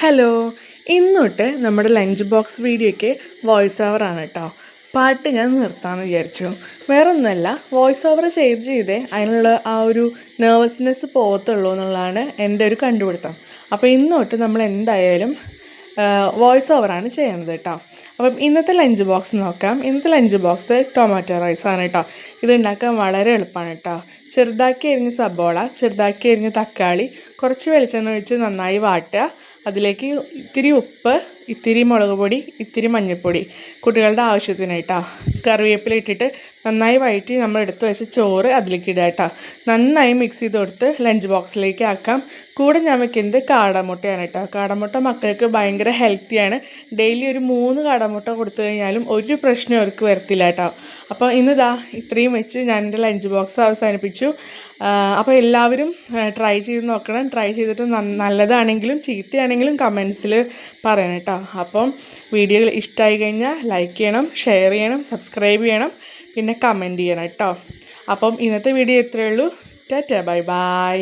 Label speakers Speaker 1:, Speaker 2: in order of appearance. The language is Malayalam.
Speaker 1: ഹലോ, ഇന്നൊട്ട് നമ്മുടെ ലഞ്ച് ബോക്സ് വീഡിയോയ്ക്ക് വോയിസ് ഓവറാണ് കേട്ടോ. പാട്ട് ഞാൻ നിർത്താമെന്ന് വിചാരിച്ചു. വേറൊന്നുമല്ല, വോയിസ് ഓവർ ചെയ്തേ അതിനുള്ള ആ ഒരു നെർവസ്നെസ് പോകത്തുള്ളൂ എന്നുള്ളതാണ് എൻ്റെ ഒരു കണ്ടുപിടുത്തം. അപ്പോൾ ഇന്നൊട്ട് നമ്മൾ എന്തായാലും വോയിസ് ഓവറാണ് ചെയ്യുന്നത് കേട്ടോ. അപ്പം ഇന്നത്തെ ലഞ്ച് ബോക്സ് നോക്കാം. ഇന്നത്തെ ലഞ്ച് ബോക്സ് ടൊമാറ്റോ റൈസാണ് കേട്ടോ. ഇത് ഉണ്ടാക്കാൻ വളരെ എളുപ്പമാണ് കേട്ടോ. ചെറുതാക്കി അരിഞ്ഞ സബോള, ചെറുതാക്കി അരിഞ്ഞ തക്കാളി, കുറച്ച് വെളിച്ചെണ്ണ ഒഴിച്ച് നന്നായി വാട്ടുക. അതിലേക്ക് ഇത്തിരി ഉപ്പ്, ഇത്തിരി മുളക് പൊടി, ഇത്തിരി മഞ്ഞൾപ്പൊടി, കുട്ടികളുടെ ആവശ്യത്തിന് കേട്ടോ. കറിവേപ്പില ഇട്ടിട്ട് നന്നായി വഴറ്റി നമ്മൾ എടുത്ത് വെച്ച് ചോറ് അതിലേക്ക് ഇടുക കേട്ടോ. നന്നായി മിക്സ് ചെയ്ത് കൊടുത്ത് ലഞ്ച് ബോക്സിലേക്ക് ആക്കാം. കൂടെ ഞാൻ വെക്കുന്നത് കാടമുട്ടയാണ് കേട്ടോ. കാടമുട്ട മക്കൾക്ക് ഭയങ്കര ഹെൽത്തിയാണ്. ഡെയിലി ഒരു 3 കാടമുട്ട കൊടുത്തു കഴിഞ്ഞാലും ഒരു പ്രശ്നം അവർക്ക് വരത്തില്ല കേട്ടോ. അപ്പോൾ ഇന്നിതാ ഇത്രയും വെച്ച് ഞാൻ എൻ്റെ ലഞ്ച് ബോക്സ് അവസാനിപ്പിച്ചു. അപ്പോൾ എല്ലാവരും ട്രൈ ചെയ്ത് നോക്കണം. ട്രൈ ചെയ്തിട്ട് നല്ലതാണെങ്കിലും ചീത്തയാണെങ്കിലും കമൻസിൽ പറയണം കേട്ടോ. അപ്പം വീഡിയോ ഇഷ്ടമായി കഴിഞ്ഞാൽ ലൈക്ക് ചെയ്യണം, ഷെയർ ചെയ്യണം, സബ്സ്ക്രൈബ് ചെയ്യണം, പിന്നെ കമൻറ്റ് ചെയ്യണം കേട്ടോ. അപ്പം ഇന്നത്തെ വീഡിയോ ഇത്രയേ ഉള്ളൂ. Tata, bye bye.